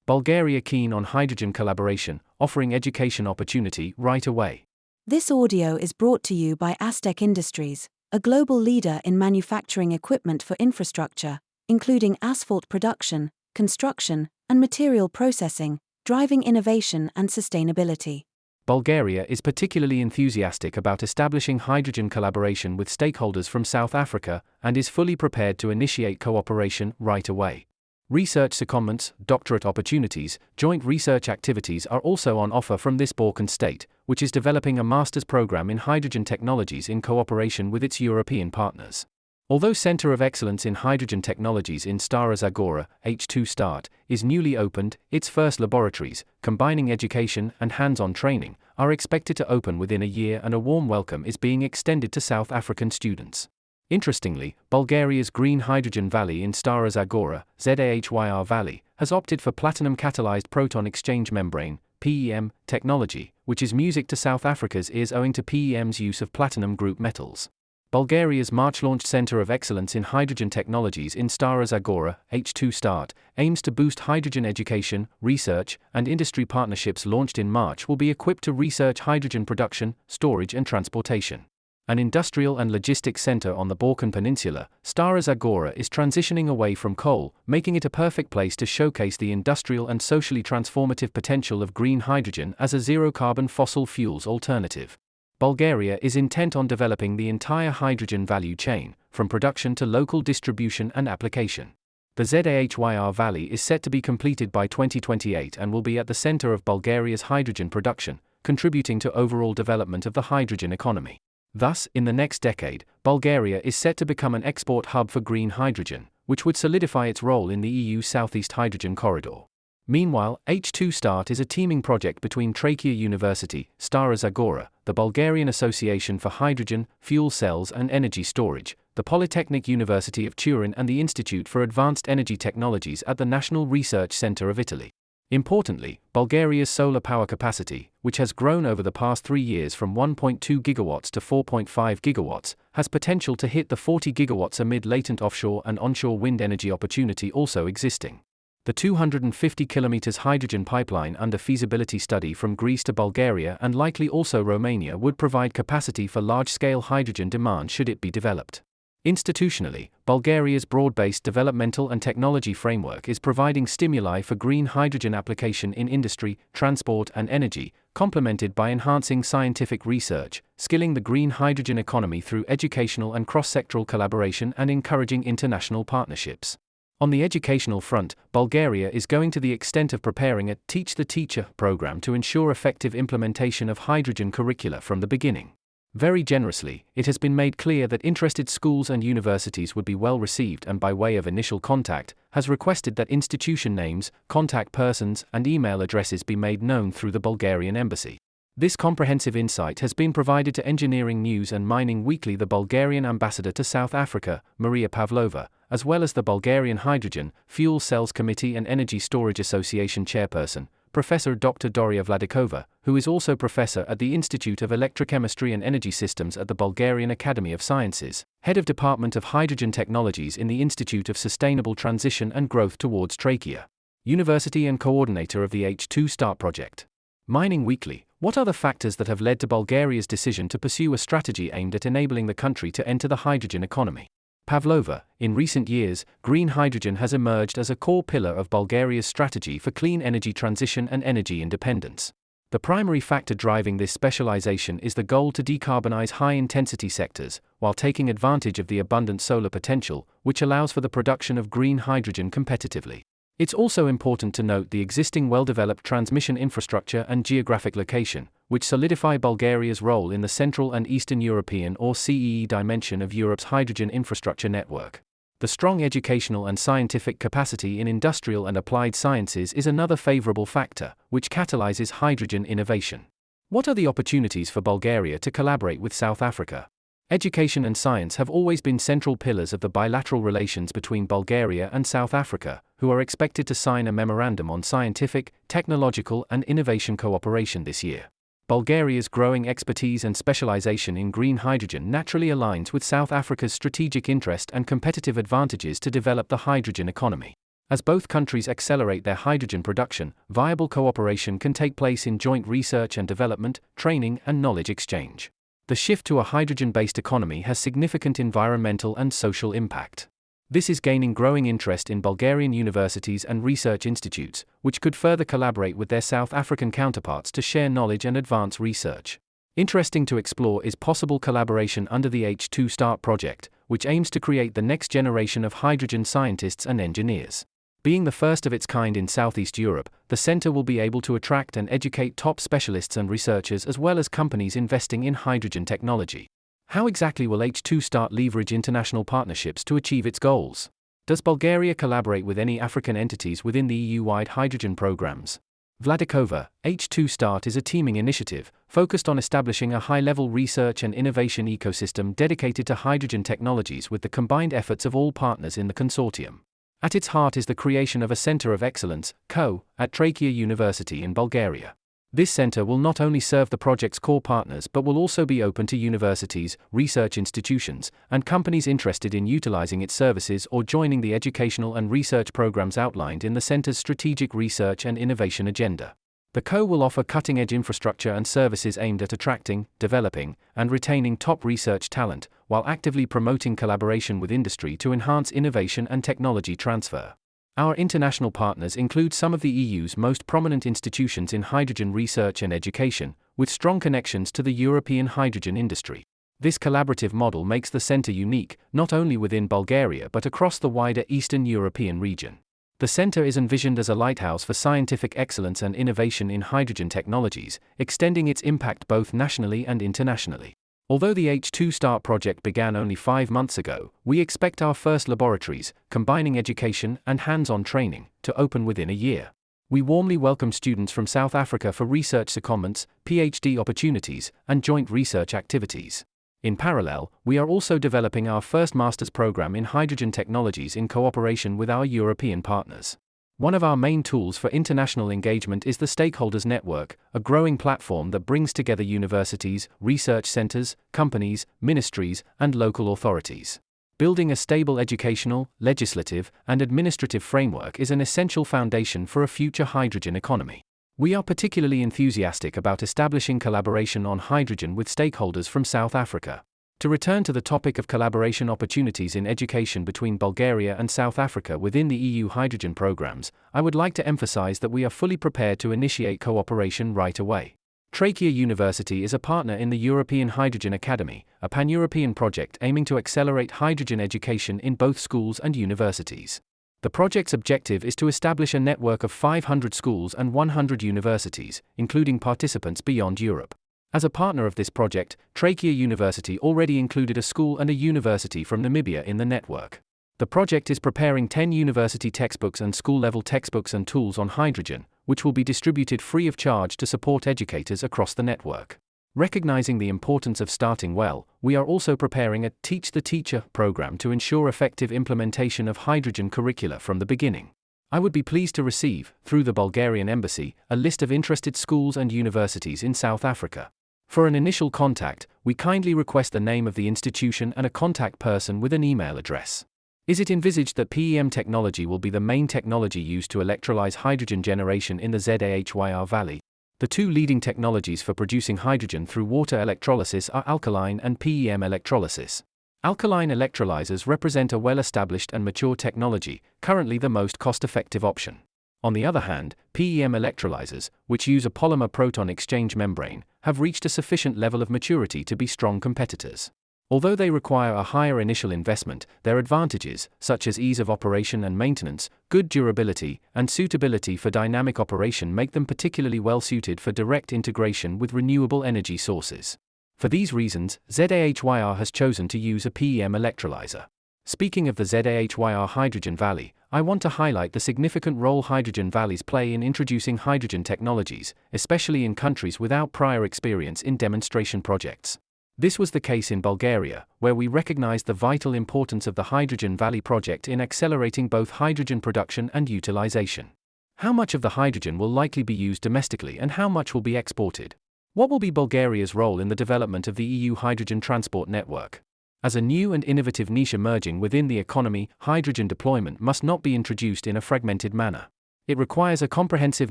Bulgaria keen on hydrogen collaboration, offering education opportunity right away. This audio is brought to you by Aztec Industries, a global leader in manufacturing equipment for infrastructure, including asphalt production, construction, and material processing, driving innovation and sustainability. Bulgaria is particularly enthusiastic about establishing hydrogen collaboration with stakeholders from South Africa and is fully prepared to initiate cooperation right away. Research secondments, doctorate opportunities, joint research activities are also on offer from this Balkan state, which is developing a master's program in hydrogen technologies in cooperation with its European partners. Although Center of Excellence in Hydrogen Technologies in Stara Zagora, H2 Start, is newly opened, its first laboratories, combining education and hands-on training, are expected to open within a year and a warm welcome is being extended to South African students. Interestingly, Bulgaria's Green Hydrogen Valley in Stara Zagora, ZAHYR Valley, has opted for platinum-catalyzed proton exchange membrane, PEM, technology, which is music to South Africa's ears owing to PEM's use of platinum group metals. Bulgaria's March-launched Center of Excellence in Hydrogen Technologies in Stara Zagora, H2 Start, aims to boost hydrogen education, research, and industry partnerships. Launched in March will be equipped to research hydrogen production, storage and transportation. An industrial and logistics center on the Balkan Peninsula, Stara Zagora is transitioning away from coal, making it a perfect place to showcase the industrial and socially transformative potential of green hydrogen as a zero-carbon fossil fuels alternative. Bulgaria is intent on developing the entire hydrogen value chain, from production to local distribution and application. The ZAHYR Valley is set to be completed by 2028 and will be at the center of Bulgaria's hydrogen production, contributing to overall development of the hydrogen economy. Thus, in the next decade, Bulgaria is set to become an export hub for green hydrogen, which would solidify its role in the EU Southeast Hydrogen Corridor. Meanwhile, H2 Start is a teaming project between Trachea University, Stara Zagora, the Bulgarian Association for Hydrogen, Fuel Cells and Energy Storage, the Polytechnic University of Turin and the Institute for Advanced Energy Technologies at the National Research Centre of Italy. Importantly, Bulgaria's solar power capacity, which has grown over the past 3 years from 1.2 gigawatts to 4.5 gigawatts, has potential to hit the 40 gigawatts amid latent offshore and onshore wind energy opportunity also existing. The 250 kilometers hydrogen pipeline under feasibility study from Greece to Bulgaria and likely also Romania would provide capacity for large-scale hydrogen demand should it be developed. Institutionally, Bulgaria's broad-based developmental and technology framework is providing stimuli for green hydrogen application in industry, transport and energy, complemented by enhancing scientific research, skilling the green hydrogen economy through educational and cross-sectoral collaboration and encouraging international partnerships. On the educational front, Bulgaria is going to the extent of preparing a Teach the Teacher program to ensure effective implementation of hydrogen curricula from the beginning. Very generously, it has been made clear that interested schools and universities would be well received and by way of initial contact, has requested that institution names, contact persons and email addresses be made known through the Bulgarian embassy. This comprehensive insight has been provided to Engineering News and Mining Weekly, the Bulgarian ambassador to South Africa, Maria Pavlova, as well as the Bulgarian Hydrogen, Fuel Cells Committee and Energy Storage Association chairperson, Professor Dr. Doria Vladikova, who is also professor at the Institute of Electrochemistry and Energy Systems at the Bulgarian Academy of Sciences, head of Department of Hydrogen Technologies in the Institute of Sustainable Transition and Growth towards Trachea University and coordinator of the H2 Start project. Mining Weekly: what are the factors that have led to Bulgaria's decision to pursue a strategy aimed at enabling the country to enter the hydrogen economy? Pavlova: in recent years, green hydrogen has emerged as a core pillar of Bulgaria's strategy for clean energy transition and energy independence. The primary factor driving this specialization is the goal to decarbonize high-intensity sectors, while taking advantage of the abundant solar potential, which allows for the production of green hydrogen competitively. It's also important to note the existing well-developed transmission infrastructure and geographic location, which solidify Bulgaria's role in the Central and Eastern European or CEE dimension of Europe's hydrogen infrastructure network. The strong educational and scientific capacity in industrial and applied sciences is another favorable factor, which catalyzes hydrogen innovation. What are the opportunities for Bulgaria to collaborate with South Africa? Education and science have always been central pillars of the bilateral relations between Bulgaria and South Africa, who are expected to sign a memorandum on scientific, technological and innovation cooperation this year. Bulgaria's growing expertise and specialization in green hydrogen naturally aligns with South Africa's strategic interest and competitive advantages to develop the hydrogen economy. As both countries accelerate their hydrogen production, viable cooperation can take place in joint research and development, training, and knowledge exchange. The shift to a hydrogen-based economy has significant environmental and social impact. This is gaining growing interest in Bulgarian universities and research institutes, which could further collaborate with their South African counterparts to share knowledge and advance research. Interesting to explore is possible collaboration under the H2 START project, which aims to create the next generation of hydrogen scientists and engineers. Being the first of its kind in Southeast Europe, the center will be able to attract and educate top specialists and researchers as well as companies investing in hydrogen technology. How exactly will H2 START leverage international partnerships to achieve its goals? Does Bulgaria collaborate with any African entities within the EU-wide hydrogen programs? Vladikova, H2 START is a teaming initiative, focused on establishing a high-level research and innovation ecosystem dedicated to hydrogen technologies with the combined efforts of all partners in the consortium. At its heart is the creation of a Center of Excellence, CO, at Trachea University in Bulgaria. This center will not only serve the project's core partners but will also be open to universities, research institutions, and companies interested in utilizing its services or joining the educational and research programs outlined in the center's strategic research and innovation agenda. The CO will offer cutting-edge infrastructure and services aimed at attracting, developing, and retaining top research talent, while actively promoting collaboration with industry to enhance innovation and technology transfer. Our international partners include some of the EU's most prominent institutions in hydrogen research and education, with strong connections to the European hydrogen industry. This collaborative model makes the center unique, not only within Bulgaria but across the wider Eastern European region. The center is envisioned as a lighthouse for scientific excellence and innovation in hydrogen technologies, extending its impact both nationally and internationally. Although the H2 START project began only 5 months ago, we expect our first laboratories, combining education and hands-on training, to open within a year. We warmly welcome students from South Africa for research secondments, PhD opportunities, and joint research activities. In parallel, we are also developing our first master's program in hydrogen technologies in cooperation with our European partners. One of our main tools for international engagement is the Stakeholders Network, a growing platform that brings together universities, research centers, companies, ministries, and local authorities. Building a stable educational, legislative, and administrative framework is an essential foundation for a future hydrogen economy. We are particularly enthusiastic about establishing collaboration on hydrogen with stakeholders from South Africa. To return to the topic of collaboration opportunities in education between Bulgaria and South Africa within the EU hydrogen programs, I would like to emphasize that we are fully prepared to initiate cooperation right away. Trachea University is a partner in the European Hydrogen Academy, a pan-European project aiming to accelerate hydrogen education in both schools and universities. The project's objective is to establish a network of 500 schools and 100 universities, including participants beyond Europe. As a partner of this project, Trachea University already included a school and a university from Namibia in the network. The project is preparing 10 university textbooks and school-level textbooks and tools on hydrogen, which will be distributed free of charge to support educators across the network. Recognizing the importance of starting well, we are also preparing a Teach the Teacher program to ensure effective implementation of hydrogen curricula from the beginning. I would be pleased to receive, through the Bulgarian Embassy, a list of interested schools and universities in South Africa. For an initial contact, we kindly request the name of the institution and a contact person with an email address. Is it envisaged that PEM technology will be the main technology used to electrolyze hydrogen generation in the ZAHYR Valley? The two leading technologies for producing hydrogen through water electrolysis are alkaline and PEM electrolysis. Alkaline electrolyzers represent a well-established and mature technology, currently the most cost-effective option. On the other hand, PEM electrolyzers, which use a polymer proton exchange membrane, have reached a sufficient level of maturity to be strong competitors. Although they require a higher initial investment, their advantages, such as ease of operation and maintenance, good durability, and suitability for dynamic operation make them particularly well suited for direct integration with renewable energy sources. For these reasons, ZAHYR has chosen to use a PEM electrolyzer. Speaking of the ZAHYR Hydrogen Valley, I want to highlight the significant role hydrogen valleys play in introducing hydrogen technologies, especially in countries without prior experience in demonstration projects. This was the case in Bulgaria, where we recognized the vital importance of the Hydrogen Valley project in accelerating both hydrogen production and utilization. How much of the hydrogen will likely be used domestically and how much will be exported? What will be Bulgaria's role in the development of the EU hydrogen transport network? As a new and innovative niche emerging within the economy, hydrogen deployment must not be introduced in a fragmented manner. It requires a comprehensive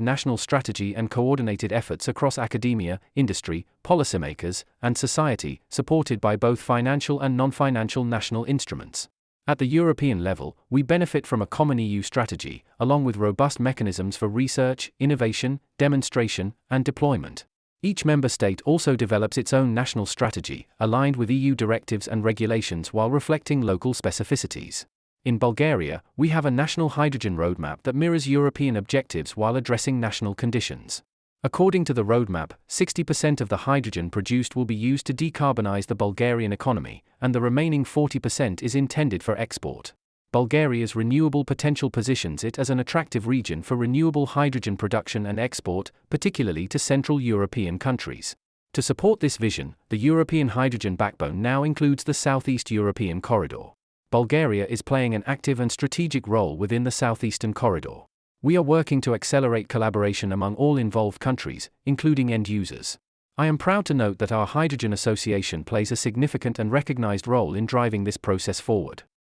national strategy and coordinated efforts across academia, industry, policymakers, and society, supported by both financial and non-financial national instruments. At the European level, we benefit from a common EU strategy, along with robust mechanisms for research, innovation, demonstration, and deployment. Each member state also develops its own national strategy, aligned with EU directives and regulations while reflecting local specificities. In Bulgaria, we have a national hydrogen roadmap that mirrors European objectives while addressing national conditions. According to the roadmap, 60% of the hydrogen produced will be used to decarbonize the Bulgarian economy, and the remaining 40% is intended for export. Bulgaria's renewable potential positions it as an attractive region for renewable hydrogen production and export, particularly to Central European countries. To support this vision, the European hydrogen backbone now includes the Southeast European corridor. Bulgaria is playing an active and strategic role within the Southeastern corridor. We are working to accelerate collaboration among all involved countries, including end users. I am proud to note that our Hydrogen Association plays a significant and recognized role in driving this process forward.